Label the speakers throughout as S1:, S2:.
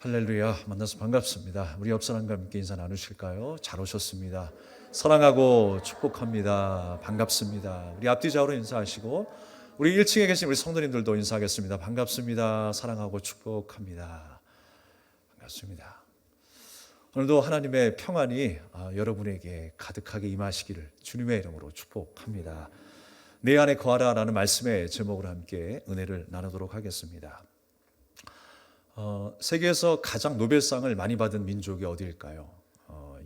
S1: 할렐루야, 만나서 반갑습니다. 우리 옆 사람과 함께 인사 나누실까요? 잘 오셨습니다. 사랑하고 축복합니다. 반갑습니다. 우리 앞뒤 좌우로 인사하시고 우리 1층에 계신 우리 성도님들도 인사하겠습니다. 반갑습니다. 사랑하고 축복합니다. 반갑습니다. 오늘도 하나님의 평안이 여러분에게 가득하게 임하시기를 주님의 이름으로 축복합니다. 내 안에 거하라 라는 말씀의 제목으로 함께 은혜를 나누도록 하겠습니다. 세계에서 가장 노벨상을 많이 받은 민족이 어디일까요?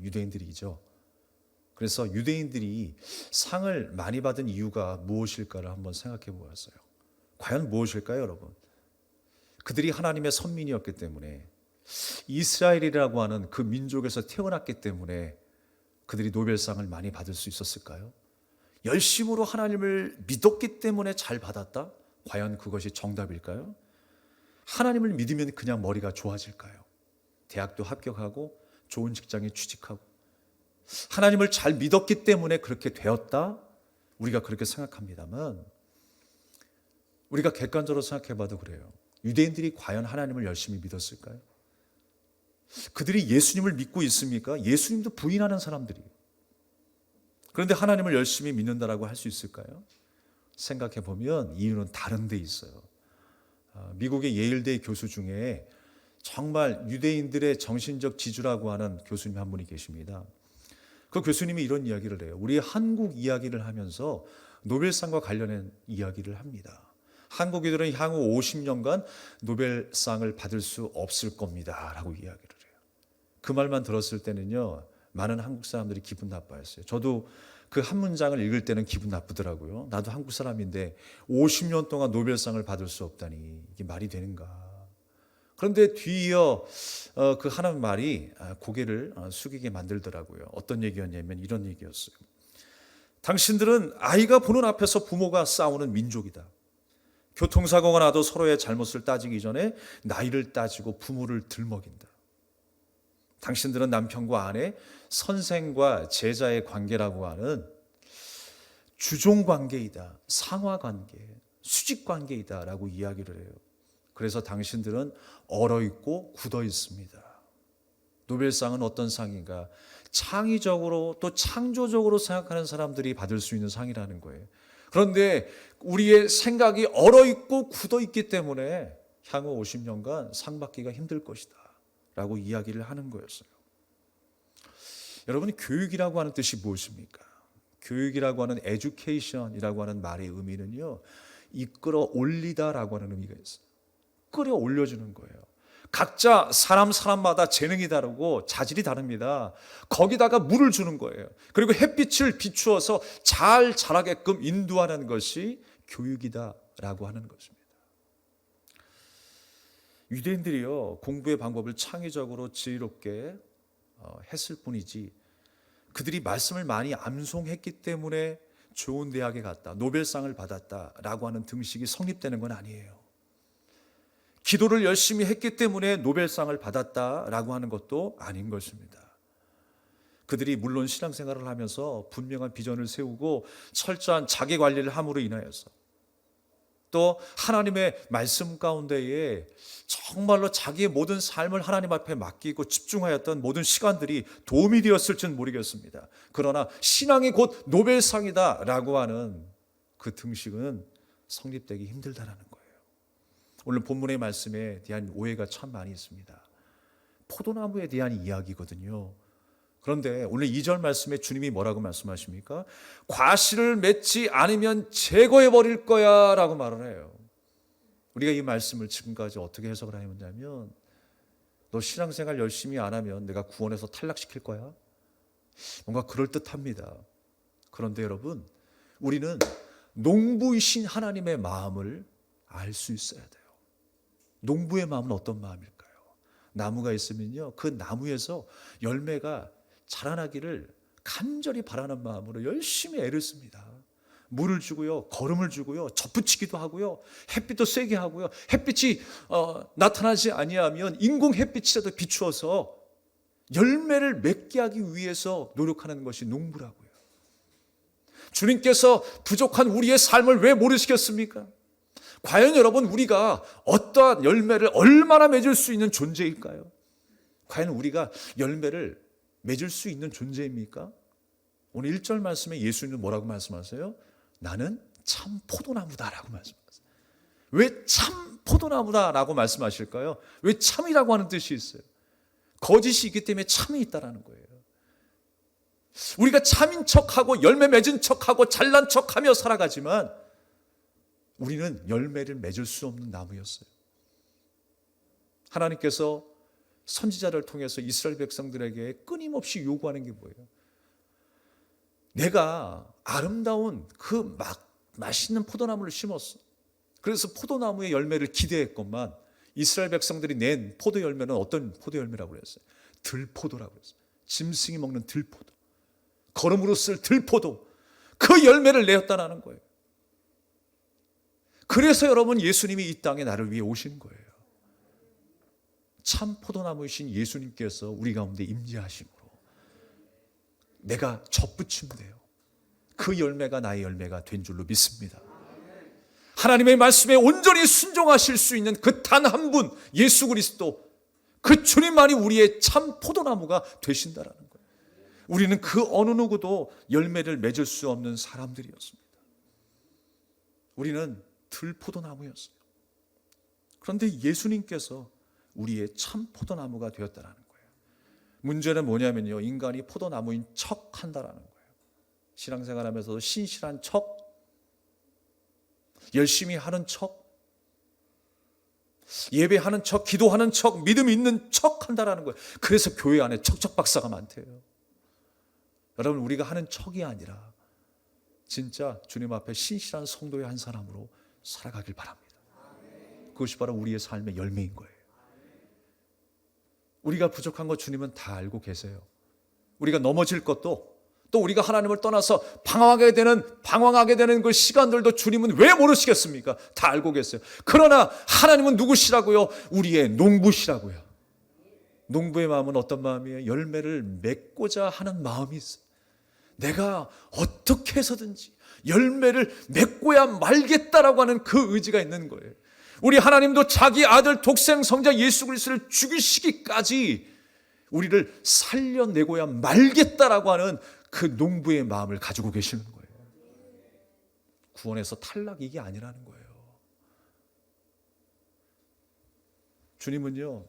S1: 유대인들이죠. 그래서 유대인들이 상을 많이 받은 이유가 무엇일까를 한번 생각해 보았어요. 과연 무엇일까요, 여러분? 그들이 하나님의 선민이었기 때문에, 이스라엘이라고 하는 그 민족에서 태어났기 때문에 그들이 노벨상을 많이 받을 수 있었을까요? 열심으로 하나님을 믿었기 때문에 잘 받았다? 과연 그것이 정답일까요? 하나님을 믿으면 그냥 머리가 좋아질까요? 대학도 합격하고 좋은 직장에 취직하고 하나님을 잘 믿었기 때문에 그렇게 되었다? 우리가 그렇게 생각합니다만 우리가 객관적으로 생각해봐도 그래요. 유대인들이 과연 하나님을 열심히 믿었을까요? 그들이 예수님을 믿고 있습니까? 예수님도 부인하는 사람들이에요. 그런데 하나님을 열심히 믿는다라고 할 수 있을까요? 생각해보면 이유는 다른 데 있어요. 미국의 예일대 교수 중에 정말 유대인들의 정신적 지주라고 하는 교수님 한 분이 계십니다. 그 교수님이 이런 이야기를 해요. 우리 한국 이야기를 하면서 노벨상과 관련된 이야기를 합니다. 한국인들은 향후 50년간 노벨상을 받을 수 없을 겁니다 라고 이야기를 해요. 그 말만 들었을 때는요, 많은 한국 사람들이 기분 나빠했어요. 저도 그 한 문장을 읽을 때는 기분 나쁘더라고요. 나도 한국 사람인데 50년 동안 노벨상을 받을 수 없다니 이게 말이 되는가. 그런데 뒤이어 그 하는 말이 고개를 숙이게 만들더라고요. 어떤 얘기였냐면 이런 얘기였어요. 당신들은 아이가 보는 앞에서 부모가 싸우는 민족이다. 교통사고가 나도 서로의 잘못을 따지기 전에 나이를 따지고 부모를 들먹인다. 당신들은 남편과 아내, 선생과 제자의 관계라고 하는 주종관계이다, 상하관계, 수직관계이다 라고 이야기를 해요. 그래서 당신들은 얼어있고 굳어있습니다. 노벨상은 어떤 상인가? 창의적으로 또 창조적으로 생각하는 사람들이 받을 수 있는 상이라는 거예요. 그런데 우리의 생각이 얼어있고 굳어있기 때문에 향후 50년간 상 받기가 힘들 것이다 라고 이야기를 하는 거였어요. 여러분, 교육이라고 하는 뜻이 무엇입니까? 교육이라고 하는 education이라고 하는 말의 의미는요, 이끌어 올리다라고 하는 의미가 있어요. 끌어 올려주는 거예요. 각자 사람마다 재능이 다르고 자질이 다릅니다. 거기다가 물을 주는 거예요. 그리고 햇빛을 비추어서 잘 자라게끔 인도하는 것이 교육이다라고 하는 것입니다. 유대인들이요, 공부의 방법을 창의적으로 지혜롭게 했을 뿐이지 그들이 말씀을 많이 암송했기 때문에 좋은 대학에 갔다, 노벨상을 받았다라고 하는 등식이 성립되는 건 아니에요. 기도를 열심히 했기 때문에 노벨상을 받았다라고 하는 것도 아닌 것입니다. 그들이 물론 신앙생활을 하면서 분명한 비전을 세우고 철저한 자기관리를 함으로 인하여서 또 하나님의 말씀 가운데에 정말로 자기의 모든 삶을 하나님 앞에 맡기고 집중하였던 모든 시간들이 도움이 되었을지는 모르겠습니다. 그러나 신앙이 곧 노벨상이다 라고 하는 그 등식은 성립되기 힘들다라는 거예요. 오늘 본문의 말씀에 대한 오해가 참 많이 있습니다. 포도나무에 대한 이야기거든요. 그런데 오늘 2절 말씀에 주님이 뭐라고 말씀하십니까? 과실을 맺지 않으면 제거해버릴 거야 라고 말을 해요. 우리가 이 말씀을 지금까지 어떻게 해석을 하냐면, 너 신앙생활 열심히 안 하면 내가 구원에서 탈락시킬 거야? 뭔가 그럴듯합니다. 그런데 여러분, 우리는 농부이신 하나님의 마음을 알 수 있어야 돼요. 농부의 마음은 어떤 마음일까요? 나무가 있으면요, 그 나무에서 열매가 자라나기를 간절히 바라는 마음으로 열심히 애를 씁니다. 물을 주고요, 거름을 주고요, 접붙이기도 하고요, 햇빛도 세게 하고요. 햇빛이 나타나지 아니하면 인공 햇빛이라도 비추어서 열매를 맺게 하기 위해서 노력하는 것이 농부라고요. 주님께서 부족한 우리의 삶을 왜 모르시겠습니까? 과연 여러분, 우리가 어떠한 열매를 얼마나 맺을 수 있는 존재일까요? 과연 우리가 열매를 맺을 수 있는 존재입니까? 오늘 1절 말씀에 예수님은 뭐라고 말씀하세요? 나는 참 포도나무다라고 말씀하세요. 왜 참 포도나무다라고 말씀하실까요? 왜 참이라고 하는 뜻이 있어요? 거짓이 있기 때문에 참이 있다라는 거예요. 우리가 참인 척하고 열매 맺은 척하고 잘난 척하며 살아가지만 우리는 열매를 맺을 수 없는 나무였어요. 하나님께서 선지자를 통해서 이스라엘 백성들에게 끊임없이 요구하는 게 뭐예요? 내가 아름다운 그 맛있는 포도나무를 심었어. 그래서 포도나무의 열매를 기대했건만 이스라엘 백성들이 낸 포도 열매는 어떤 포도 열매라고 그랬어요? 들포도라고 그랬어요. 짐승이 먹는 들포도, 거름으로 쓸 들포도, 그 열매를 내었다는 거예요. 그래서 여러분, 예수님이 이 땅에 나를 위해 오신 거예요. 참 포도나무이신 예수님께서 우리 가운데 임재하심으로 내가 접붙임돼요. 그 열매가 나의 열매가 된 줄로 믿습니다. 하나님의 말씀에 온전히 순종하실 수 있는 그 단 한 분, 예수 그리스도, 그 주님만이 우리의 참 포도나무가 되신다라는 거예요. 우리는 그 어느 누구도 열매를 맺을 수 없는 사람들이었습니다. 우리는 들포도나무였어요. 그런데 예수님께서 우리의 참 포도나무가 되었다라는 거예요. 문제는 뭐냐면요, 인간이 포도나무인 척 한다라는 거예요. 신앙생활하면서도 신실한 척, 열심히 하는 척, 예배하는 척, 기도하는 척, 믿음 있는 척 한다라는 거예요. 그래서 교회 안에 척척박사가 많대요. 여러분, 우리가 하는 척이 아니라 진짜 주님 앞에 신실한 성도의 한 사람으로 살아가길 바랍니다. 그것이 바로 우리의 삶의 열매인 거예요. 우리가 부족한 거 주님은 다 알고 계세요. 우리가 넘어질 것도, 또 우리가 하나님을 떠나서 방황하게 되는 그 시간들도 주님은 왜 모르시겠습니까? 다 알고 계세요. 그러나 하나님은 누구시라고요? 우리의 농부시라고요. 농부의 마음은 어떤 마음이에요? 열매를 맺고자 하는 마음이 있어요. 내가 어떻게 해서든지 열매를 맺고야 말겠다라고 하는 그 의지가 있는 거예요. 우리 하나님도 자기 아들 독생 성자 예수 그리스도를 죽이시기까지 우리를 살려내고야 말겠다라고 하는 그 농부의 마음을 가지고 계시는 거예요. 구원에서 탈락, 이게 아니라는 거예요. 주님은요,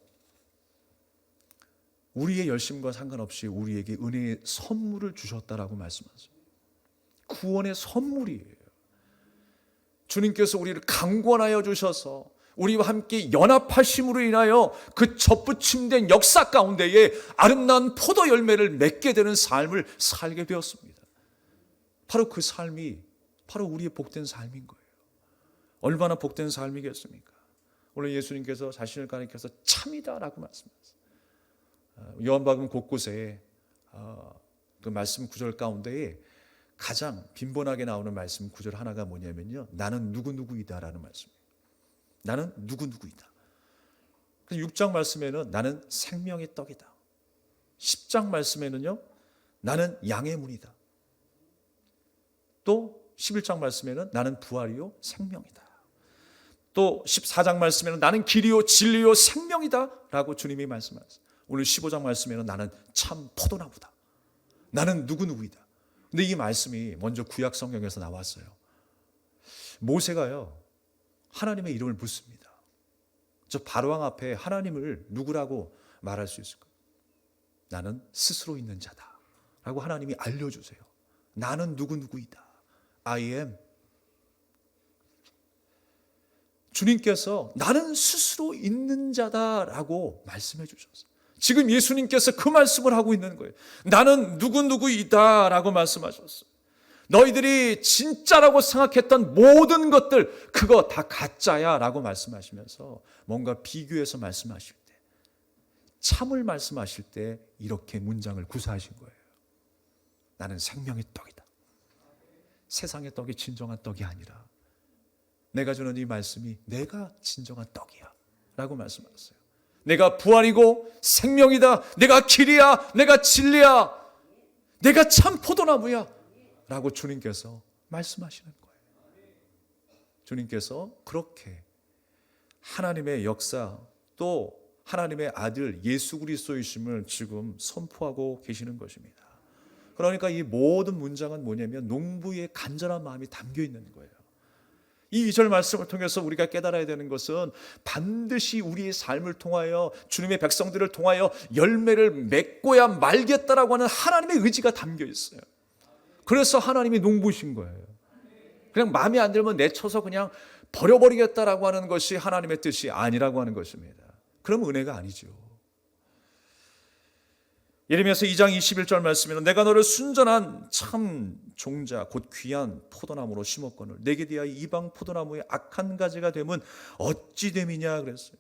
S1: 우리의 열심과 상관없이 우리에게 은혜의 선물을 주셨다라고 말씀하세요. 구원의 선물이에요. 주님께서 우리를 강권하여 주셔서 우리와 함께 연합하심으로 인하여 그 접붙임된 역사 가운데에 아름다운 포도 열매를 맺게 되는 삶을 살게 되었습니다. 바로 그 삶이 바로 우리의 복된 삶인 거예요. 얼마나 복된 삶이겠습니까? 오늘 예수님께서 자신을 가리켜서 참이다라고 말씀하셨어요. 요한복음 곳곳에 그 말씀 구절 가운데에 가장 빈번하게 나오는 말씀 구절 하나가 뭐냐면요, 나는 누구누구이다라는 말씀이에요. 나는 누구누구이다. 6장 말씀에는 나는 생명의 떡이다. 10장 말씀에는요, 나는 양의 문이다. 또 11장 말씀에는 나는 부활이요 생명이다. 또 14장 말씀에는 나는 길이요 진리요 생명이다 라고 주님이 말씀하셨어요. 오늘 15장 말씀에는 나는 참 포도나무다. 나는 누구누구이다. 근데 이 말씀이 먼저 구약 성경에서 나왔어요. 모세가요, 하나님의 이름을 묻습니다. 저 바로왕 앞에 하나님을 누구라고 말할 수 있을까요? 나는 스스로 있는 자다 라고 하나님이 알려주세요. 나는 누구누구이다. I am. 주님께서 나는 스스로 있는 자다라고 말씀해 주셨어요. 지금 예수님께서 그 말씀을 하고 있는 거예요. 나는 누구누구이다 라고 말씀하셨어요. 너희들이 진짜라고 생각했던 모든 것들, 그거 다 가짜야 라고 말씀하시면서 뭔가 비교해서 말씀하실 때, 참을 말씀하실 때 이렇게 문장을 구사하신 거예요. 나는 생명의 떡이다. 세상의 떡이 진정한 떡이 아니라 내가 주는 이 말씀이 내가 진정한 떡이야 라고 말씀하셨어요. 내가 부활이고 생명이다. 내가 길이야. 내가 진리야. 내가 참 포도나무야 라고 주님께서 말씀하시는 거예요. 주님께서 그렇게 하나님의 역사 또 하나님의 아들 예수 그리스도이심을 지금 선포하고 계시는 것입니다. 그러니까 이 모든 문장은 뭐냐면 농부의 간절한 마음이 담겨 있는 거예요. 이 2절 말씀을 통해서 우리가 깨달아야 되는 것은 반드시 우리의 삶을 통하여 주님의 백성들을 통하여 열매를 맺고야 말겠다라고 하는 하나님의 의지가 담겨 있어요. 그래서 하나님이 농부신 거예요. 그냥 마음에 안 들면 내쳐서 그냥 버려버리겠다라고 하는 것이 하나님의 뜻이 아니라고 하는 것입니다. 그럼 은혜가 아니죠. 예레미야서 2장 21절 말씀에는 내가 너를 순전한 참 종자 곧 귀한 포도나무로 심었거늘 내게 대하여 이방 포도나무의 악한 가지가 되면 어찌 됨이냐 그랬어요.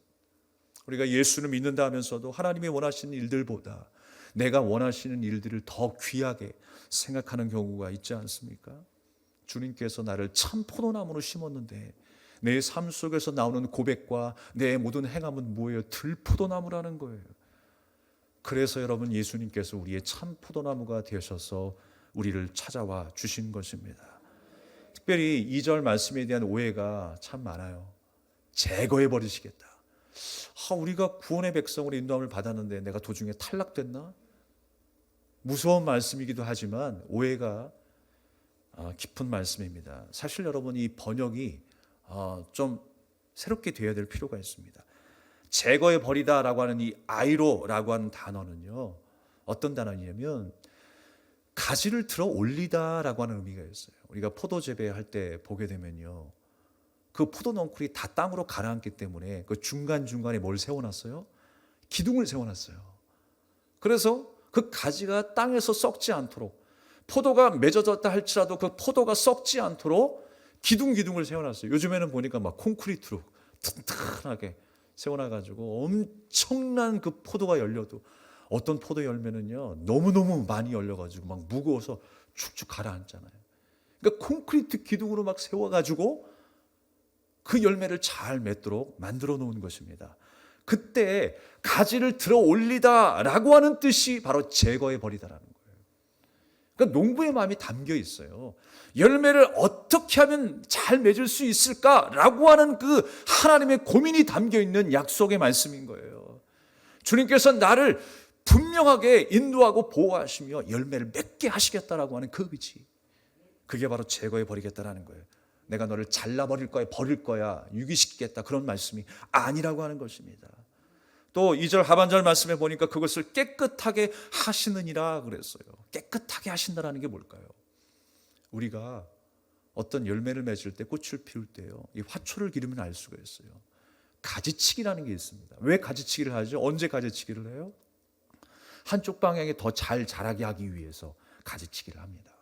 S1: 우리가 예수를 믿는다 하면서도 하나님이 원하시는 일들보다 내가 원하시는 일들을 더 귀하게 생각하는 경우가 있지 않습니까? 주님께서 나를 참 포도나무로 심었는데 내 삶 속에서 나오는 고백과 내 모든 행함은 뭐예요? 들포도나무라는 거예요. 그래서 여러분 예수님께서 우리의 참 포도나무가 되셔서 우리를 찾아와 주신 것입니다. 특별히 2절 말씀에 대한 오해가 참 많아요. 제거해 버리시겠다. 우리가 구원의 백성으로 인도함을 받았는데 내가 도중에 탈락됐나? 무서운 말씀이기도 하지만 오해가 깊은 말씀입니다. 사실 여러분 이 번역이 좀 새롭게 되어야 될 필요가 있습니다. 제거해 버리다라고 하는 이 아이로라고 하는 단어는요, 어떤 단어냐면 가지를 들어 올리다라고 하는 의미가 있어요. 우리가 포도 재배할 때 보게 되면요, 그 포도 넝쿨이 다 땅으로 가라앉기 때문에 그 중간중간에 뭘 세워놨어요? 기둥을 세워놨어요. 그래서 그 가지가 땅에서 썩지 않도록, 포도가 맺어졌다 할지라도 그 포도가 썩지 않도록 기둥을 세워놨어요. 요즘에는 보니까 막 콘크리트로 튼튼하게 세워놔가지고 엄청난 그 포도가 열려도 어떤 포도 열매는요 너무너무 많이 열려가지고 막 무거워서 축축 가라앉잖아요. 그러니까 콘크리트 기둥으로 막 세워가지고 그 열매를 잘 맺도록 만들어 놓은 것입니다. 그때 가지를 들어 올리다라고 하는 뜻이 바로 제거해 버리다라는 거예요. 그러니까 농부의 마음이 담겨 있어요. 열매를 어떻게 하면 잘 맺을 수 있을까라고 하는 그 하나님의 고민이 담겨 있는 약속의 말씀인 거예요. 주님께서 나를 분명하게 인도하고 보호하시며 열매를 맺게 하시겠다라고 하는 그 의지, 그게 바로 제거해 버리겠다라는 거예요. 내가 너를 잘라버릴 거야, 버릴 거야, 유기시키겠다, 그런 말씀이 아니라고 하는 것입니다. 또 2절 하반절 말씀에 보니까 그것을 깨끗하게 하시느니라 그랬어요. 깨끗하게 하신다라는 게 뭘까요? 우리가 어떤 열매를 맺을 때, 꽃을 피울 때요, 이 화초를 기르면 알 수가 있어요. 가지치기라는 게 있습니다. 왜 가지치기를 하죠? 언제 가지치기를 해요? 한쪽 방향에 더 잘 자라게 하기 위해서 가지치기를 합니다.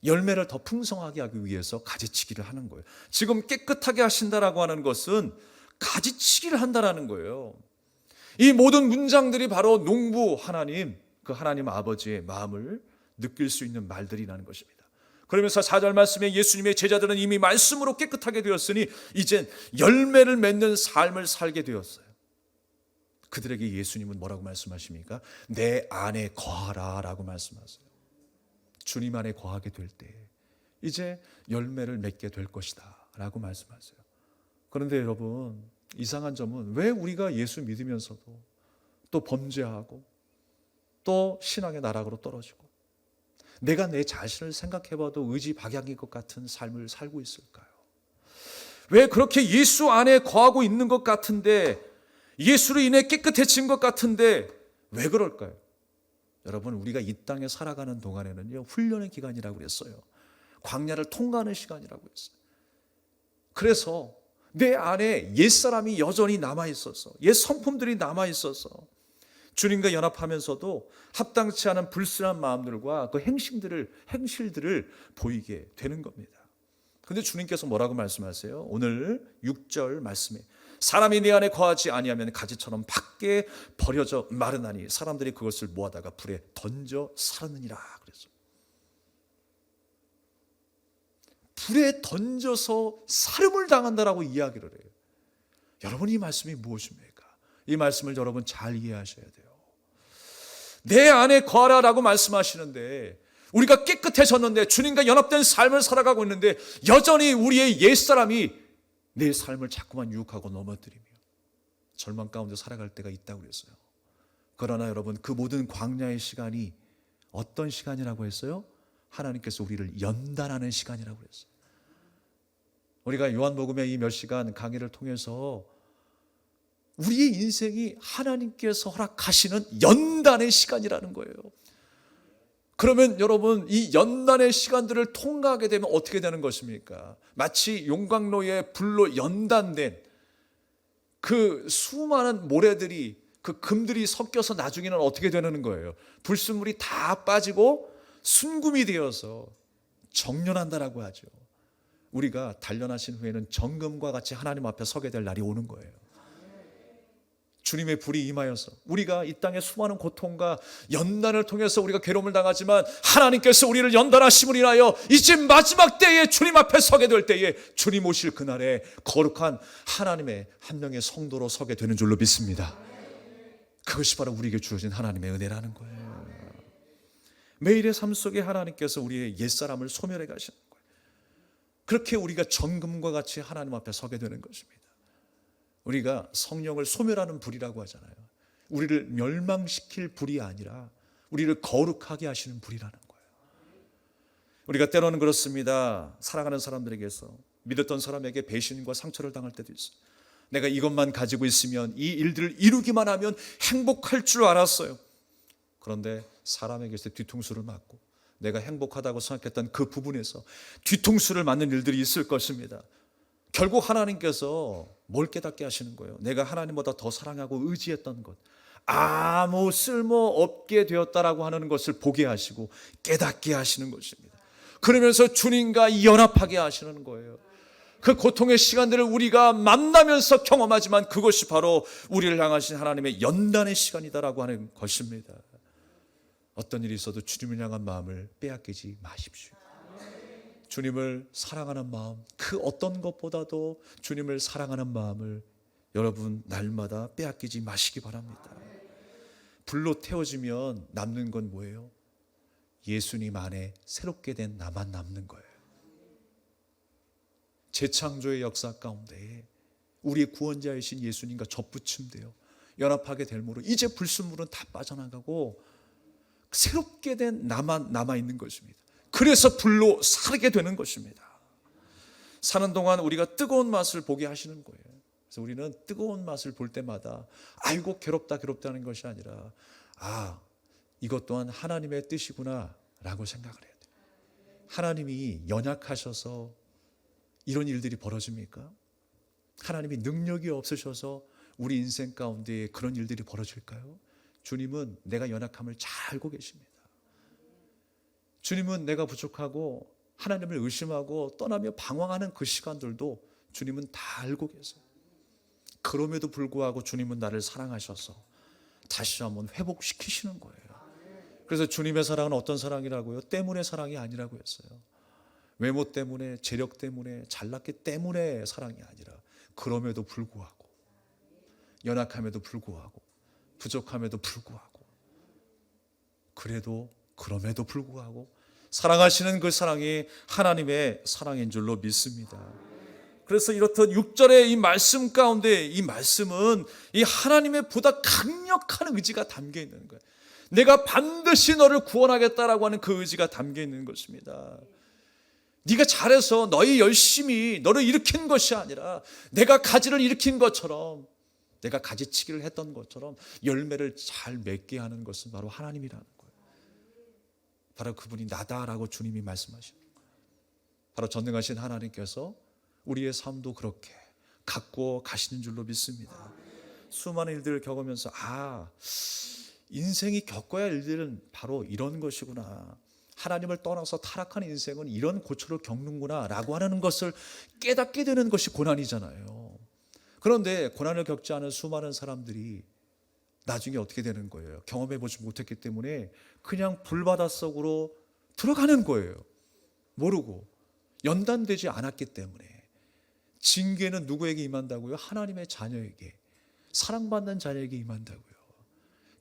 S1: 열매를 더 풍성하게 하기 위해서 가지치기를 하는 거예요. 지금 깨끗하게 하신다라고 하는 것은 가지치기를 한다라는 거예요. 이 모든 문장들이 바로 농부 하나님, 그 하나님 아버지의 마음을 느낄 수 있는 말들이라는 것입니다. 그러면서 4절 말씀에 예수님의 제자들은 이미 말씀으로 깨끗하게 되었으니 이젠 열매를 맺는 삶을 살게 되었어요. 그들에게 예수님은 뭐라고 말씀하십니까? 내 안에 거하라 라고 말씀하세요. 주님 안에 거하게 될 때 이제 열매를 맺게 될 것이다 라고 말씀하세요. 그런데 여러분, 이상한 점은 왜 우리가 예수 믿으면서도 또 범죄하고 또 신앙의 나락으로 떨어지고 내가 내 자신을 생각해봐도 의지 박약인 것 같은 삶을 살고 있을까요? 왜 그렇게 예수 안에 거하고 있는 것 같은데, 예수로 인해 깨끗해진 것 같은데 왜 그럴까요? 여러분, 우리가 이 땅에 살아가는 동안에는요, 훈련의 기간이라고 그랬어요. 광야를 통과하는 시간이라고 했어요. 그래서 내 안에 옛사람이 여전히 남아있어서, 옛 성품들이 남아있어서 주님과 연합하면서도 합당치 않은 불순한 마음들과 그 행실들을 보이게 되는 겁니다. 그런데 주님께서 뭐라고 말씀하세요? 오늘 6절 말씀에 사람이 내 안에 거하지 아니하면 가지처럼 밖에 버려져 마르나니 사람들이 그것을 모아다가 불에 던져 사르느니라 그랬어요. 불에 던져서 사름을 당한다라고 이야기를 해요. 여러분, 이 말씀이 무엇입니까? 이 말씀을 여러분 잘 이해하셔야 돼요. 내 안에 거하라라고 말씀하시는데 우리가 깨끗해졌는데 주님과 연합된 삶을 살아가고 있는데 여전히 우리의 옛사람이 내 삶을 자꾸만 유혹하고 넘어뜨리며 절망 가운데 살아갈 때가 있다고 그랬어요. 그러나 여러분, 그 모든 광야의 시간이 어떤 시간이라고 했어요? 하나님께서 우리를 연단하는 시간이라고 그랬어요. 우리가 요한복음의 이 몇 시간 강의를 통해서 우리의 인생이 하나님께서 허락하시는 연단의 시간이라는 거예요. 그러면 여러분, 이 연단의 시간들을 통과하게 되면 어떻게 되는 것입니까? 마치 용광로에 불로 연단된 그 수많은 모래들이, 그 금들이 섞여서 나중에는 어떻게 되는 거예요? 불순물이 다 빠지고 순금이 되어서 정련한다라고 하죠. 우리가 단련하신 후에는 정금과 같이 하나님 앞에 서게 될 날이 오는 거예요. 주님의 불이 임하여서 우리가 이 땅의 수많은 고통과 연단을 통해서 우리가 괴로움을 당하지만 하나님께서 우리를 연단하심을 인하여 이제 마지막 때에 주님 앞에 서게 될 때에 주님 오실 그날에 거룩한 하나님의 한 명의 성도로 서게 되는 줄로 믿습니다. 그것이 바로 우리에게 주어진 하나님의 은혜라는 거예요. 매일의 삶 속에 하나님께서 우리의 옛사람을 소멸해 가시는 거예요. 그렇게 우리가 정금과 같이 하나님 앞에 서게 되는 것입니다. 우리가 성령을 소멸하는 불이라고 하잖아요. 우리를 멸망시킬 불이 아니라 우리를 거룩하게 하시는 불이라는 거예요. 우리가 때로는 그렇습니다. 사랑하는 사람들에게서, 믿었던 사람에게 배신과 상처를 당할 때도 있어요. 내가 이것만 가지고 있으면, 이 일들을 이루기만 하면 행복할 줄 알았어요. 그런데 사람에게서 뒤통수를 맞고 내가 행복하다고 생각했던 그 부분에서 뒤통수를 맞는 일들이 있을 것입니다. 결국 하나님께서 뭘 깨닫게 하시는 거예요? 내가 하나님보다 더 사랑하고 의지했던 것, 아무 쓸모없게 되었다라고 하는 것을 보게 하시고 깨닫게 하시는 것입니다. 그러면서 주님과 연합하게 하시는 거예요. 그 고통의 시간들을 우리가 만나면서 경험하지만 그것이 바로 우리를 향하신 하나님의 연단의 시간이다라고 하는 것입니다. 어떤 일이 있어도 주님을 향한 마음을 빼앗기지 마십시오. 주님을 사랑하는 마음, 그 어떤 것보다도 주님을 사랑하는 마음을 여러분 날마다 빼앗기지 마시기 바랍니다. 불로 태워지면 남는 건 뭐예요? 예수님 안에 새롭게 된 나만 남는 거예요. 재창조의 역사 가운데 우리의 구원자이신 예수님과 접붙임되어 연합하게 될므로 이제 불순물은 다 빠져나가고 새롭게 된 나만 남아있는 것입니다. 그래서 불로 살게 되는 것입니다. 사는 동안 우리가 뜨거운 맛을 보게 하시는 거예요. 그래서 우리는 뜨거운 맛을 볼 때마다 아이고 괴롭다는 것이 아니라 이것 또한 하나님의 뜻이구나 라고 생각을 해야 돼요. 하나님이 연약하셔서 이런 일들이 벌어집니까? 하나님이 능력이 없으셔서 우리 인생 가운데 그런 일들이 벌어질까요? 주님은 내가 연약함을 잘 알고 계십니다. 주님은 내가 부족하고 하나님을 의심하고 떠나며 방황하는 그 시간들도 주님은 다 알고 계세요. 그럼에도 불구하고 주님은 나를 사랑하셔서 다시 한번 회복시키시는 거예요. 그래서 주님의 사랑은 어떤 사랑이라고요? 때문에 사랑이 아니라고 했어요. 외모 때문에, 재력 때문에, 잘났기 때문에 사랑이 아니라 그럼에도 불구하고, 연약함에도 불구하고, 부족함에도 불구하고, 그럼에도 불구하고 사랑하시는 그 사랑이 하나님의 사랑인 줄로 믿습니다. 그래서 이렇듯 6절의 이 말씀 가운데 이 말씀은 이 하나님의 보다 강력한 의지가 담겨 있는 거예요. 내가 반드시 너를 구원하겠다라고 하는 그 의지가 담겨 있는 것입니다. 네가 잘해서 너희 열심히 너를 일으킨 것이 아니라 내가 가지를 일으킨 것처럼, 내가 가지치기를 했던 것처럼 열매를 잘 맺게 하는 것은 바로 하나님이라는 거예요. 바로 그분이 나다라고 주님이 말씀하시는 거예요. 바로 전능하신 하나님께서 우리의 삶도 그렇게 갖고 가시는 줄로 믿습니다. 수많은 일들을 겪으면서 인생이 겪어야 할 일들은 바로 이런 것이구나, 하나님을 떠나서 타락한 인생은 이런 고초를 겪는구나 라고 하는 것을 깨닫게 되는 것이 고난이잖아요. 그런데 고난을 겪지 않은 수많은 사람들이 나중에 어떻게 되는 거예요? 경험해보지 못했기 때문에 그냥 불바닷속으로 들어가는 거예요. 모르고, 연단되지 않았기 때문에. 징계는 누구에게 임한다고요? 하나님의 자녀에게, 사랑받는 자녀에게 임한다고요.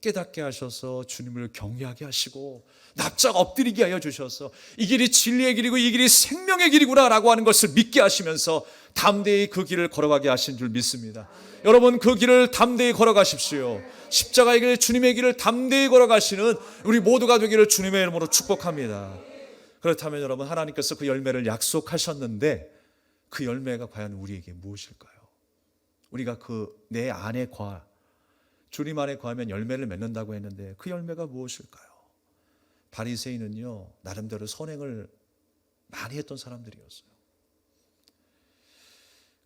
S1: 깨닫게 하셔서 주님을 경외하게 하시고 납작 엎드리게 하여 주셔서 이 길이 진리의 길이고 이 길이 생명의 길이구나 라고 하는 것을 믿게 하시면서 담대히 그 길을 걸어가게 하신 줄 믿습니다. 여러분, 그 길을 담대히 걸어가십시오. 십자가의 길, 주님의 길을 담대히 걸어가시는 우리 모두가 되기를 주님의 이름으로 축복합니다. 그렇다면 여러분, 하나님께서 그 열매를 약속하셨는데 그 열매가 과연 우리에게 무엇일까요? 우리가 그 내 안에 주님 안에 거하면 열매를 맺는다고 했는데 그 열매가 무엇일까요? 바리새인은요, 나름대로 선행을 많이 했던 사람들이었어요.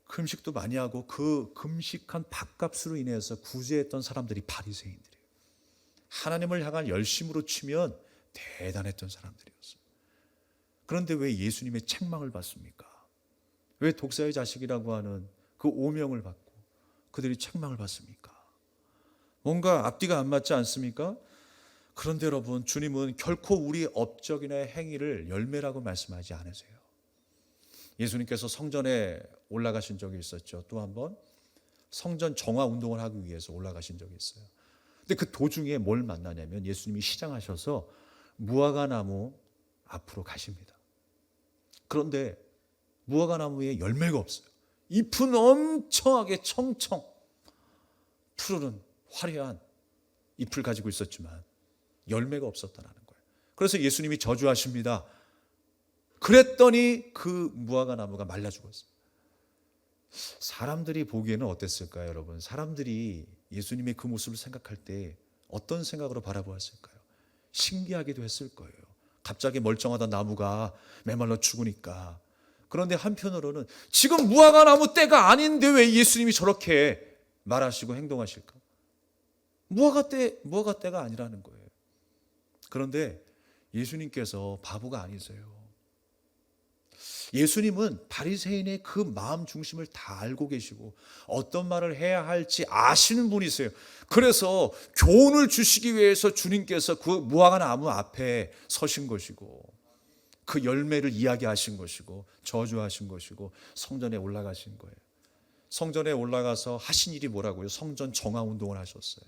S1: 금식도 많이 하고 그 금식한 밥값으로 인해서 구제했던 사람들이 바리새인들이에요. 하나님을 향한 열심으로 치면 대단했던 사람들이었어요. 그런데 왜 예수님의 책망을 받습니까? 왜 독사의 자식이라고 하는 그 오명을 받고 그들이 책망을 받습니까? 뭔가 앞뒤가 안 맞지 않습니까? 그런데 여러분, 주님은 결코 우리 업적이나 행위를 열매라고 말씀하지 않으세요. 예수님께서 성전에 올라가신 적이 있었죠. 또 한 번 성전 정화 운동을 하기 위해서 올라가신 적이 있어요. 근데 그 도중에 뭘 만나냐면 예수님이 시장하셔서 무화과 나무 앞으로 가십니다. 그런데 무화과 나무에 열매가 없어요. 잎은 엄청하게 청청 푸르른 화려한 잎을 가지고 있었지만 열매가 없었다는 거예요. 그래서 예수님이 저주하십니다. 그랬더니 그 무화과 나무가 말라 죽었어요. 사람들이 보기에는 어땠을까요, 여러분? 사람들이 예수님의 그 모습을 생각할 때 어떤 생각으로 바라보았을까요? 신기하기도 했을 거예요. 갑자기 멀쩡하던 나무가 메말라 죽으니까. 그런데 한편으로는 지금 무화과 나무 때가 아닌데 왜 예수님이 저렇게 말하시고 행동하실까? 무화과 때가 아니라는 거예요. 그런데 예수님께서 바보가 아니세요. 예수님은 바리새인의 그 마음 중심을 다 알고 계시고 어떤 말을 해야 할지 아시는 분이세요. 그래서 교훈을 주시기 위해서 주님께서 그 무화과 나무 앞에 서신 것이고 그 열매를 이야기하신 것이고 저주하신 것이고 성전에 올라가신 거예요. 성전에 올라가서 하신 일이 뭐라고요? 성전 정화 운동을 하셨어요.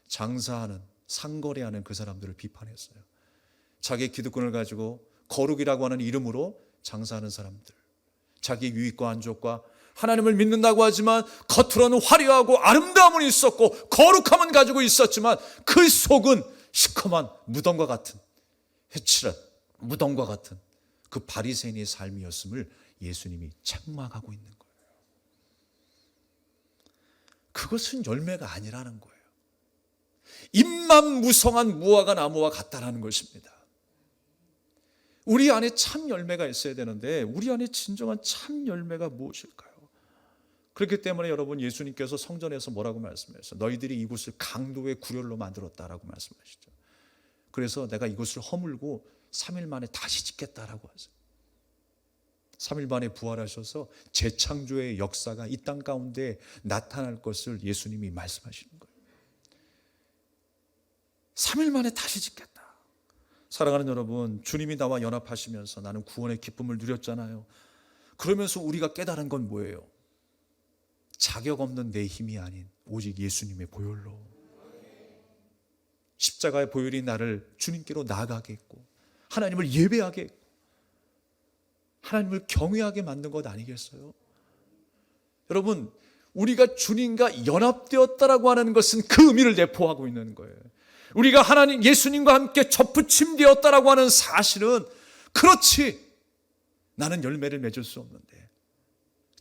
S1: 장사하는, 상거래하는 그 사람들을 비판했어요. 자기 기득권을 가지고 거룩이라고 하는 이름으로 장사하는 사람들, 자기 유익과 만족과 하나님을 믿는다고 하지만 겉으로는 화려하고 아름다움은 있었고 거룩함은 가지고 있었지만 그 속은 시커먼 무덤과 같은, 회칠한 무덤과 같은 그 바리새인의 삶이었음을 예수님이 책망하고 있는 거예요. 그것은 열매가 아니라는 거예요. 잎만 무성한 무화과 나무와 같다라는 것입니다. 우리 안에 참 열매가 있어야 되는데 우리 안에 진정한 참 열매가 무엇일까요? 그렇기 때문에 여러분, 예수님께서 성전에서 뭐라고 말씀하셨어요? 너희들이 이곳을 강도의 구렬로 만들었다라고 말씀하시죠. 그래서 내가 이곳을 허물고 3일 만에 다시 짓겠다라고 하세요. 3일 만에 부활하셔서 재창조의 역사가 이 땅 가운데 나타날 것을 예수님이 말씀하시는 거예요. 3일 만에 다시 짓겠다. 사랑하는 여러분, 주님이 나와 연합하시면서 나는 구원의 기쁨을 누렸잖아요. 그러면서 우리가 깨달은 건 뭐예요? 자격 없는 내 힘이 아닌 오직 예수님의 보혈로, 십자가의 보혈이 나를 주님께로 나아가게 했고 하나님을 예배하게 했고 하나님을 경외하게 만든 것 아니겠어요? 여러분, 우리가 주님과 연합되었다라고 하는 것은 그 의미를 내포하고 있는 거예요. 우리가 하나님 예수님과 함께 접붙임되었다라고 하는 사실은, 그렇지, 나는 열매를 맺을 수 없는데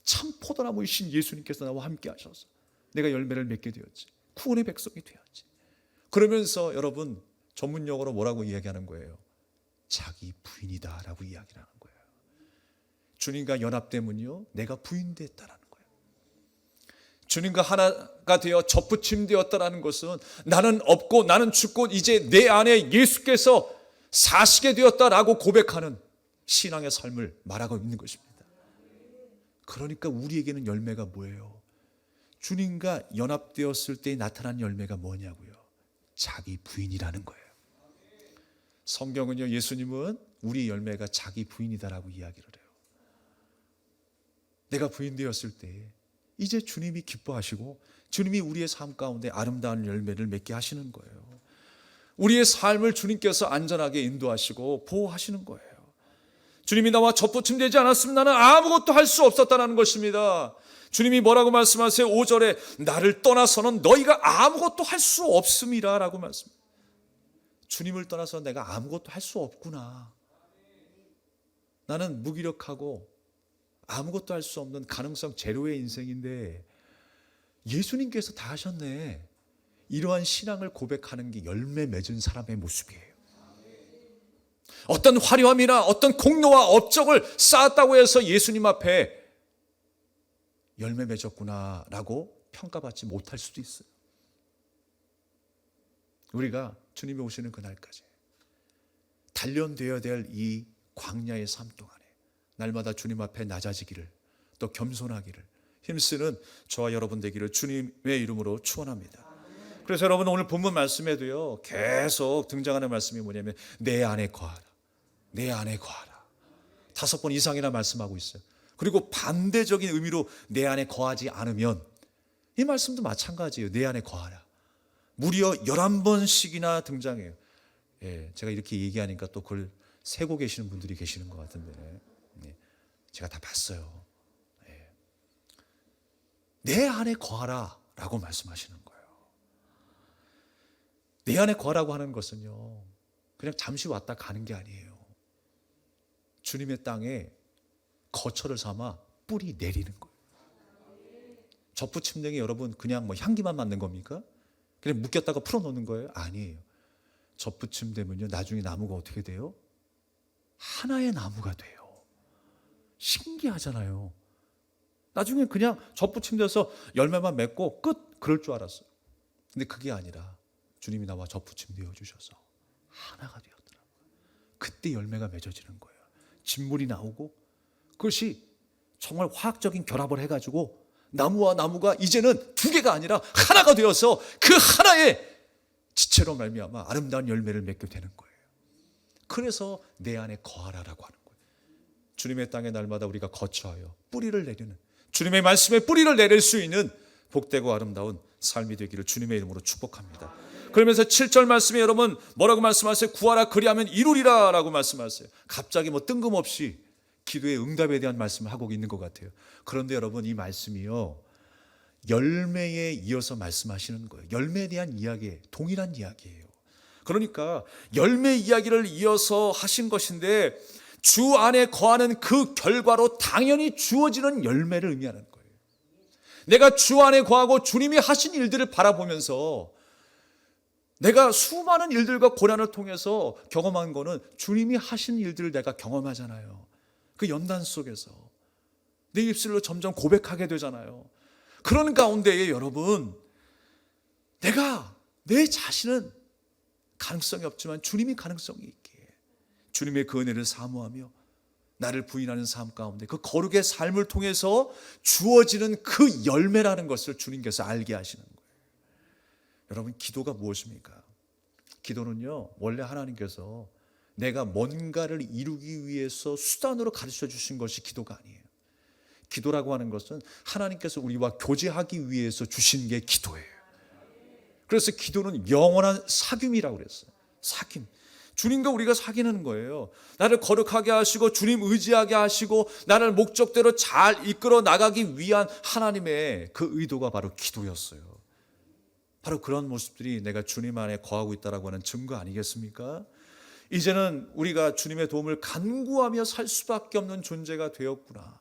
S1: 참 포도나무이신 예수님께서 나와 함께 하셔서 내가 열매를 맺게 되었지, 구원의 백성이 되었지. 그러면서 여러분, 전문용어로 뭐라고 이야기하는 거예요? 자기 부인이다 라고 이야기를 하는 거예요. 주님과 연합되면요, 내가 부인됐다라는 거예요. 주님과 하나가 되어 접붙임되었다라는 것은 나는 없고 나는 죽고 이제 내 안에 예수께서 사시게 되었다라고 고백하는 신앙의 삶을 말하고 있는 것입니다. 그러니까 우리에게는 열매가 뭐예요? 주님과 연합되었을 때 나타난 열매가 뭐냐고요? 자기 부인이라는 거예요. 성경은요, 예수님은 우리 열매가 자기 부인이다라고 이야기를 해요. 내가 부인되었을 때 이제 주님이 기뻐하시고 주님이 우리의 삶 가운데 아름다운 열매를 맺게 하시는 거예요. 우리의 삶을 주님께서 안전하게 인도하시고 보호하시는 거예요. 주님이 나와 접붙임되지 않았으면 나는 아무것도 할 수 없었다는 것입니다. 주님이 뭐라고 말씀하세요? 5절에 나를 떠나서는 너희가 아무것도 할 수 없음이라 라고 말씀합니다. 주님을 떠나서 내가 아무것도 할 수 없구나. 나는 무기력하고 아무것도 할 수 없는 가능성 제로의 인생인데 예수님께서 다 하셨네. 이러한 신앙을 고백하는 게 열매 맺은 사람의 모습이에요. 어떤 화려함이나 어떤 공로와 업적을 쌓았다고 해서 예수님 앞에 열매 맺었구나라고 평가받지 못할 수도 있어요. 우리가 주님이 오시는 그날까지 단련되어야 될 이 광야의 삶 동안에 날마다 주님 앞에 낮아지기를 또 겸손하기를 힘쓰는 저와 여러분 되기를 주님의 이름으로 축원합니다. 그래서 여러분 오늘 본문 말씀에도요 계속 등장하는 말씀이 뭐냐면 내 안에 거하라, 내 안에 거하라 5번 이상이나 말씀하고 있어요. 그리고 반대적인 의미로 내 안에 거하지 않으면 이 말씀도 마찬가지예요. 내 안에 거하라 무려 11번씩이나 등장해요. 예, 제가 이렇게 얘기하니까 또 그걸 세고 계시는 분들이 계시는 것 같은데 제가 다 봤어요. 예. 내 안에 거하라 라고 말씀하시는 거예요. 내 안에 거하라고 하는 것은요 그냥 잠시 왔다 가는 게 아니에요. 주님의 땅에 거처를 삼아 뿌리 내리는 거예요. 접붙임등이 여러분 그냥 뭐 향기만 맡는 겁니까? 그냥 묶였다가 풀어놓는 거예요? 아니에요. 접붙임 되면요 나중에 나무가 어떻게 돼요? 하나의 나무가 돼요. 신기하잖아요. 나중에 그냥 접붙임 돼서 열매만 맺고 끝 그럴 줄 알았어요. 근데 그게 아니라 주님이 나와 접붙임 되어 주셔서 하나가 되었더라고요. 그때 열매가 맺어지는 거예요. 진물이 나오고 그것이 정말 화학적인 결합을 해가지고 나무와 나무가 이제는 두 개가 아니라 하나가 되어서 그 하나의 지체로 말미암아 아름다운 열매를 맺게 되는 거예요. 그래서 내 안에 거하라라고 하는 거예요. 주님의 땅에 날마다 우리가 거처하여 뿌리를 내리는 주님의 말씀에 뿌리를 내릴 수 있는 복되고 아름다운 삶이 되기를 주님의 이름으로 축복합니다. 그러면서 7절 말씀에 여러분 뭐라고 말씀하세요? 구하라 그리하면 이루리라 라고 말씀하세요. 갑자기 뭐 뜬금없이 기도의 응답에 대한 말씀을 하고 있는 것 같아요. 그런데 여러분 이 말씀이요 열매에 이어서 말씀하시는 거예요. 열매에 대한 이야기, 동일한 이야기예요. 그러니까 열매 이야기를 이어서 하신 것인데 주 안에 거하는 그 결과로 당연히 주어지는 열매를 의미하는 거예요. 내가 주 안에 거하고 주님이 하신 일들을 바라보면서 내가 수많은 일들과 고난을 통해서 경험한 거는 주님이 하신 일들을 내가 경험하잖아요. 그 연단 속에서 내 입술로 점점 고백하게 되잖아요. 그런 가운데에 여러분 내가 내 자신은 가능성이 없지만 주님이 가능성이 있게 주님의 그 은혜를 사모하며 나를 부인하는 삶 가운데 그 거룩의 삶을 통해서 주어지는 그 열매라는 것을 주님께서 알게 하시는 거예요. 여러분 기도가 무엇입니까? 기도는요 원래 하나님께서 내가 뭔가를 이루기 위해서 수단으로 가르쳐 주신 것이 기도가 아니에요. 기도라고 하는 것은 하나님께서 우리와 교제하기 위해서 주신 게 기도예요. 그래서 기도는 영원한 사귐이라고 그랬어요. 사귐. 주님과 우리가 사귀는 거예요. 나를 거룩하게 하시고 주님 의지하게 하시고 나를 목적대로 잘 이끌어 나가기 위한 하나님의 그 의도가 바로 기도였어요. 바로 그런 모습들이 내가 주님 안에 거하고 있다라고 하는 증거 아니겠습니까? 이제는 우리가 주님의 도움을 간구하며 살 수밖에 없는 존재가 되었구나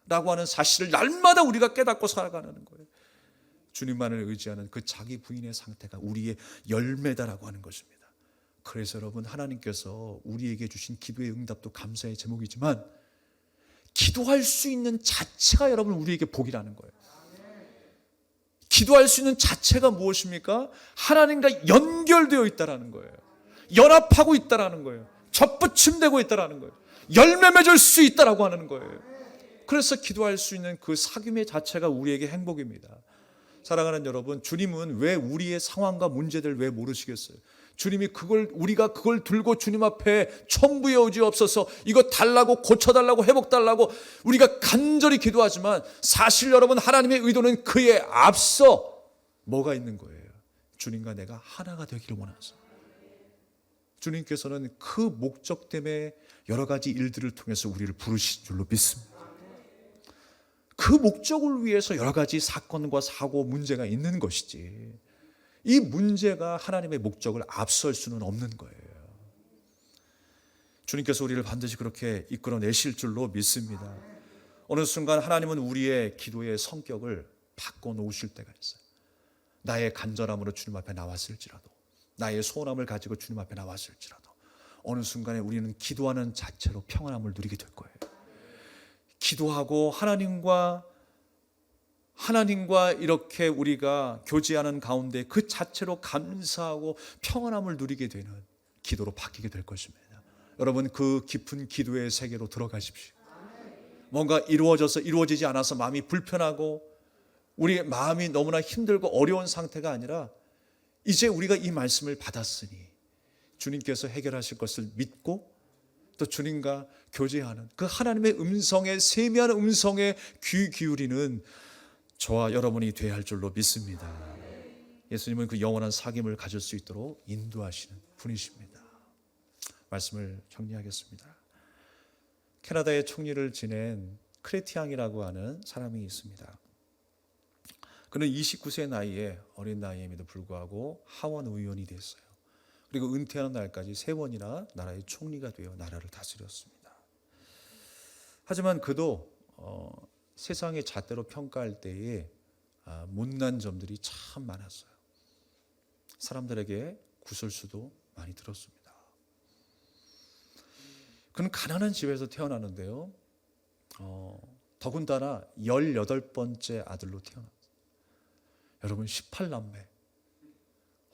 S1: 라고 하는 사실을 날마다 우리가 깨닫고 살아가는 거예요. 주님만을 의지하는 그 자기 부인의 상태가 우리의 열매다라고 하는 것입니다. 그래서 여러분 하나님께서 우리에게 주신 기도의 응답도 감사의 제목이지만 기도할 수 있는 자체가 여러분 우리에게 복이라는 거예요. 기도할 수 있는 자체가 무엇입니까? 하나님과 연결되어 있다라는 거예요. 연합하고 있다라는 거예요. 접붙임되고 있다라는 거예요. 열매 맺을 수 있다라고 하는 거예요. 그래서 기도할 수 있는 그 사귐의 자체가 우리에게 행복입니다. 사랑하는 여러분, 주님은 왜 우리의 상황과 문제들 왜 모르시겠어요? 주님이 우리가 그걸 들고 주님 앞에 첨부해 오지옵소서 이거 달라고 고쳐달라고 회복달라고 우리가 간절히 기도하지만 사실 여러분 하나님의 의도는 그에 앞서 뭐가 있는 거예요? 주님과 내가 하나가 되기를 원하서. 주님께서는 그 목적 때문에 여러 가지 일들을 통해서 우리를 부르신 줄로 믿습니다. 그 목적을 위해서 여러 가지 사건과 사고, 문제가 있는 것이지, 이 문제가 하나님의 목적을 앞설 수는 없는 거예요. 주님께서 우리를 반드시 그렇게 이끌어내실 줄로 믿습니다. 어느 순간 하나님은 우리의 기도의 성격을 바꿔놓으실 때가 있어요. 나의 간절함으로 주님 앞에 나왔을지라도, 나의 소원함을 가지고 주님 앞에 나왔을지라도 어느 순간에 우리는 기도하는 자체로 평안함을 누리게 될 거예요. 기도하고 하나님과 이렇게 우리가 교제하는 가운데 그 자체로 감사하고 평안함을 누리게 되는 기도로 바뀌게 될 것입니다. 여러분, 그 깊은 기도의 세계로 들어가십시오. 뭔가 이루어지지 않아서 마음이 불편하고 우리의 마음이 너무나 힘들고 어려운 상태가 아니라, 이제 우리가 이 말씀을 받았으니 주님께서 해결하실 것을 믿고 또 주님과 교제하는 그 하나님의 음성에, 세미한 음성에 귀 기울이는 저와 여러분이 되어야 할 줄로 믿습니다. 예수님은 그 영원한 사귐을 가질 수 있도록 인도하시는 분이십니다. 말씀을 정리하겠습니다. 캐나다의 총리를 지낸 크레티앙이라고 하는 사람이 있습니다. 그는 29세 나이에, 어린 나이임에도 불구하고 하원 의원이 됐어요. 그리고 은퇴하는 날까지 3번이나 나라의 총리가 되어 나라를 다스렸습니다. 하지만 그도 세상의 잣대로 평가할 때에 못난 점들이 참 많았어요. 사람들에게 구설수도 많이 들었습니다. 그는 가난한 집에서 태어나는데요, 더군다나 18번째 아들로 태어났어요. 여러분, 18남매.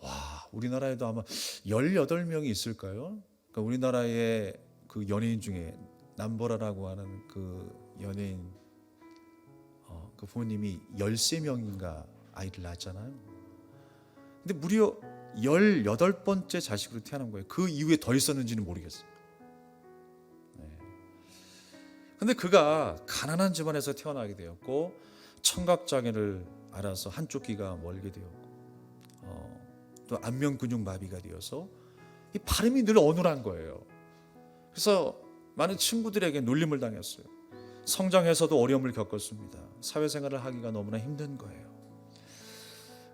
S1: 와, 우리나라에도 아마 18명이 있을까요? 그러니까 우리나라의 그 연예인 중에 남보라라고 하는 그 연예인, 그 부모님이 13명인가 아이를 낳았잖아요. 근데 무려 18번째 자식으로 태어난 거예요. 그 이후에 더 있었는지는 모르겠어요. 근데 그가 가난한 집안에서 태어나게 되었고, 청각장애를 알아서 한쪽 귀가 멀게 되었고, 또 안면근육마비가 되어서 이 발음이 늘 어눌한 거예요. 그래서 많은 친구들에게 놀림을 당했어요. 성장해서도 어려움을 겪었습니다. 사회생활을 하기가 너무나 힘든 거예요.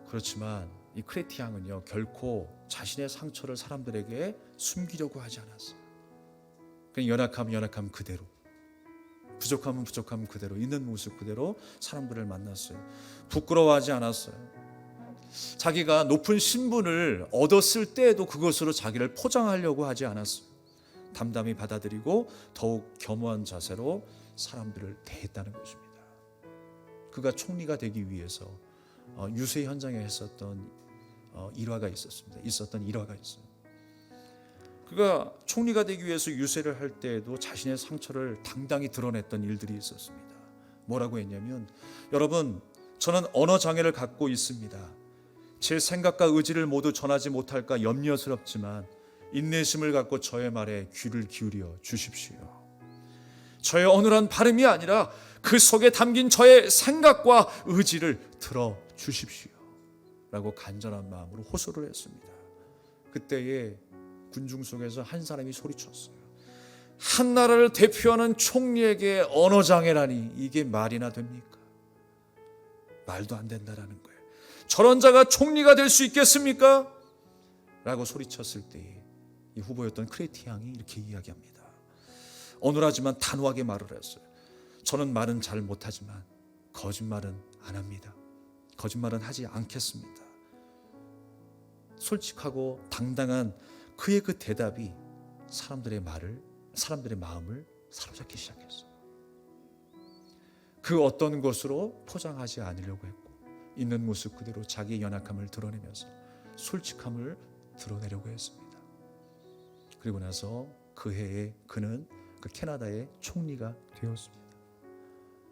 S1: 그렇지만 이 크레티앙은요, 결코 자신의 상처를 사람들에게 숨기려고 하지 않았어요. 그냥 연약함 그대로, 부족함은 부족함 그대로, 있는 모습 그대로 사람들을 만났어요. 부끄러워하지 않았어요. 자기가 높은 신분을 얻었을 때에도 그것으로 자기를 포장하려고 하지 않았어요. 담담히 받아들이고 더욱 겸허한 자세로 사람들을 대했다는 것입니다. 그가 총리가 되기 위해서 유세 현장에 있었던 일화가 있어요. 그가 총리가 되기 위해서 유세를 할 때에도 자신의 상처를 당당히 드러냈던 일들이 있었습니다. 뭐라고 했냐면, 여러분, 저는 언어 장애를 갖고 있습니다. 제 생각과 의지를 모두 전하지 못할까 염려스럽지만 인내심을 갖고 저의 말에 귀를 기울여 주십시오. 저의 어눌한 발음이 아니라 그 속에 담긴 저의 생각과 의지를 들어 주십시오. 라고 간절한 마음으로 호소를 했습니다. 그때에 군중 속에서 한 사람이 소리쳤어요. 한 나라를 대표하는 총리에게 언어장애라니, 이게 말이나 됩니까? 말도 안 된다라는 거예요. 저런 자가 총리가 될 수 있겠습니까? 라고 소리쳤을 때에 이 후보였던 크레티앙이 이렇게 이야기합니다. 어눌하지만 단호하게 말을 했어요. 저는 말은 잘 못하지만 거짓말은 안 합니다. 거짓말은 하지 않겠습니다. 솔직하고 당당한 그의 그 대답이 사람들의 마음을 사로잡기 시작했어요. 그 어떤 것으로 포장하지 않으려고 했고, 있는 모습 그대로 자기의 연약함을 드러내면서 솔직함을 드러내려고 했습니다. 그리고 나서 그 해에 그는 그 캐나다의 총리가 되었습니다.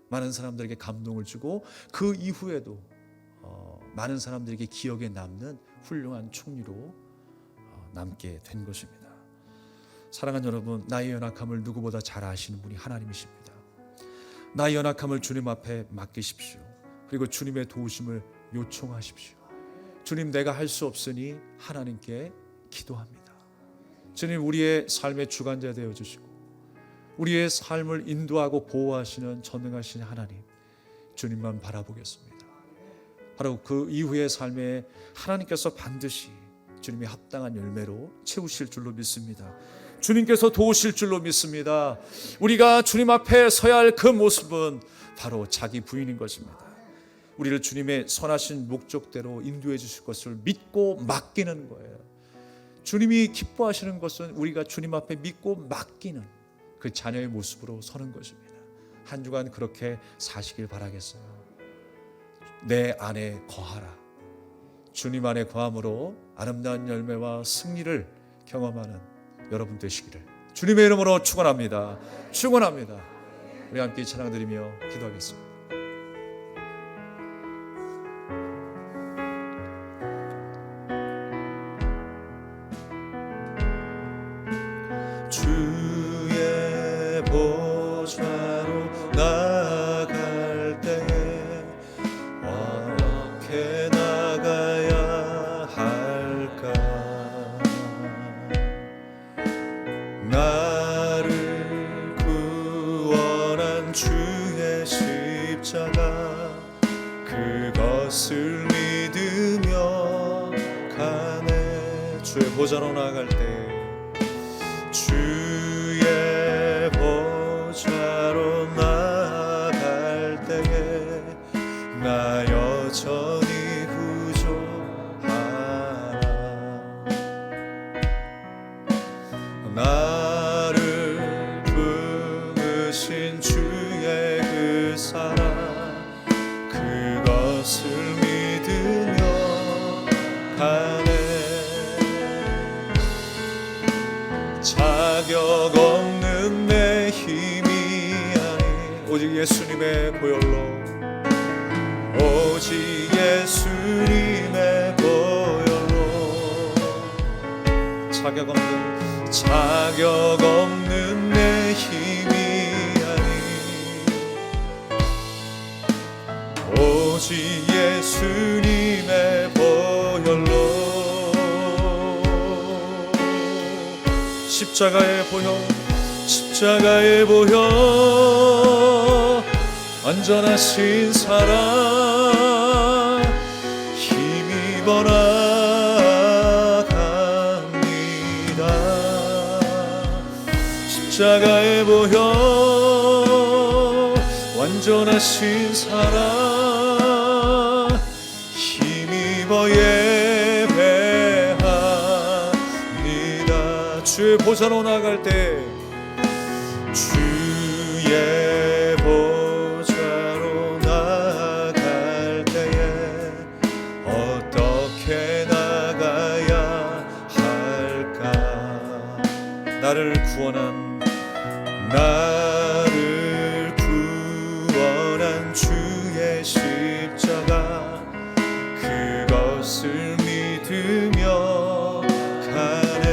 S1: 많은 사람들에게 감동을 주고 그 이후에도 많은 사람들에게 기억에 남는 훌륭한 총리로 남게 된 것입니다. 사랑하는 여러분, 나의 연약함을 누구보다 잘 아시는 분이 하나님이십니다. 나의 연약함을 주님 앞에 맡기십시오. 그리고 주님의 도우심을 요청하십시오. 주님, 내가 할 수 없으니 하나님께 기도합니다. 주님, 우리의 삶의 주관자 되어 주시고 우리의 삶을 인도하고 보호하시는 전능하신 하나님, 주님만 바라보겠습니다. 바로 그 이후의 삶에 하나님께서 반드시 주님이 합당한 열매로 채우실 줄로 믿습니다. 주님께서 도우실 줄로 믿습니다. 우리가 주님 앞에 서야 할 그 모습은 바로 자기 부인인 것입니다. 우리를 주님의 선하신 목적대로 인도해 주실 것을 믿고 맡기는 거예요. 주님이 기뻐하시는 것은 우리가 주님 앞에 믿고 맡기는 그 자녀의 모습으로 서는 것입니다. 한 주간 그렇게 사시길 바라겠어요. 내 안에 거하라. 주님 안에 거함으로 아름다운 열매와 승리를 경험하는 여러분 되시기를 주님의 이름으로 축원합니다. 축원합니다. 우리 함께 찬양 드리며 기도하겠습니다. 주의 보좌로 나아갈 때에 어떻게 나가야 할까? 나를 구원한 주의 십자가 그것을 믿으며 가네. 주의 보좌로 나아갈 때 주의 보좌로 나아갈 때에 나 여전히 부족하나. 나를 부으신 주의 그 사랑 그것을 믿으며 가네. 자격 없는 내 힘이 아닌 오직 예수님의 보혈로, 오직 예수님의 보혈로 자격 없는 내 힘이 아닌 오직 예수님의 보혈로 십자가의 보혈 완전하신 사랑 힘입어 나갑니다. 십자가의 보혈 완전하신 사랑 힘입어 예배합니다. 주의 보좌로 나갈 때 주의 보좌로 나갈 때에 어떻게 나가야 할까? 나를 구원한 주의 십자가 그것을 믿으며 가네.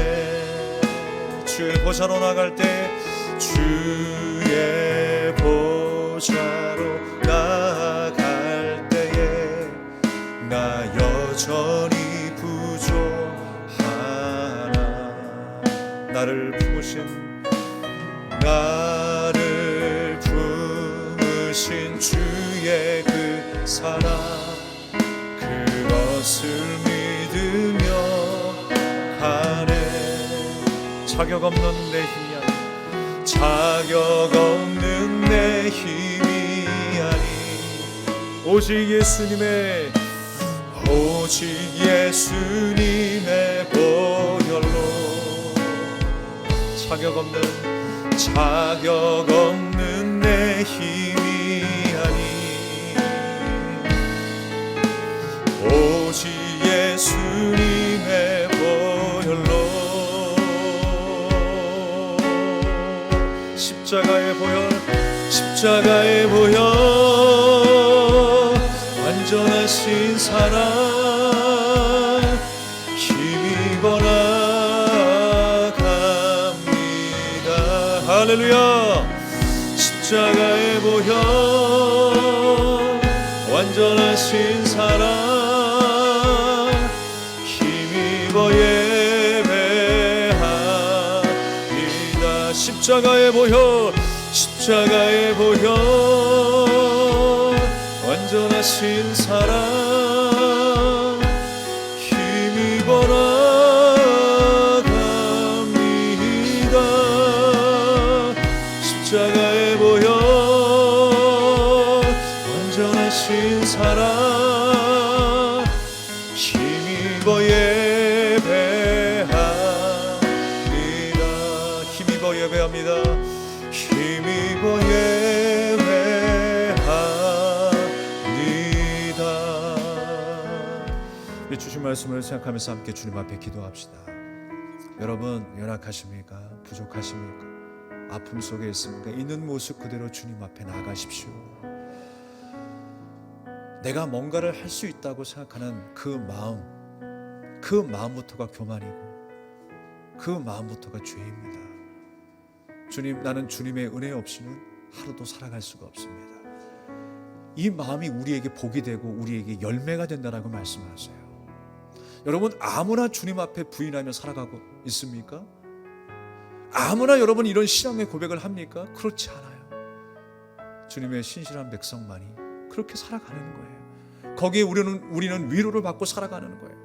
S1: 주의 보좌로 나갈 때 주의 보좌로 나갈 때에 나 여전히 부족하나. 나를 품으신 주의 그 사랑 그것을 믿으며 가네. 자격 없는 내 힘이 아닌 오직 예수님의 보혈로 자격 없는 내 힘이 아닌 오직 예수님의 보혈로 십자가의 보혈 완전하신 사랑 힘입어 나갑니다. 할렐루야. 십자가의 보혈 완전하신 사랑 힘입어 예배합니다. 십자가의 보혈, 십자가의 보혈, 완전하신 사랑 힘입어 나갑니다. 십자가의 보혈, 완전하신 사랑 힘입어 예배합니다. 힘입어 예배합니다. 힘입어 예배합니다. 우리 주신 말씀을 생각하면서 함께 주님 앞에 기도합시다. 여러분 연약하십니까? 부족하십니까? 아픔 속에 있습니까? 있는 모습 그대로 주님 앞에 나가십시오. 내가 뭔가를 할 수 있다고 생각하는 그 마음부터가 교만이고 그 마음부터가 죄입니다. 주님, 나는 주님의 은혜 없이는 하루도 살아갈 수가 없습니다. 이 마음이 우리에게 복이 되고 우리에게 열매가 된다라고 말씀하세요. 여러분, 아무나 주님 앞에 부인하며 살아가고 있습니까? 아무나 여러분 이런 신앙의 고백을 합니까? 그렇지 않아요. 주님의 신실한 백성만이 그렇게 살아가는 거예요. 거기에 우리는 위로를 받고 살아가는 거예요.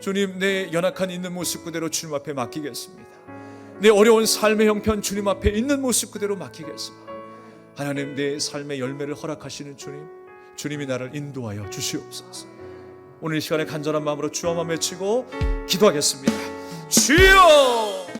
S1: 주님, 내 연약한 있는 모습 그대로 주님 앞에 맡기겠습니다. 내 어려운 삶의 형편 주님 앞에 있는 모습 그대로 맡기겠습니다. 하나님, 내 삶의 열매를 허락하시는 주님, 주님이 나를 인도하여 주시옵소서. 오늘 이 시간에 간절한 마음으로 주여 한번 외치고 기도하겠습니다. 주여!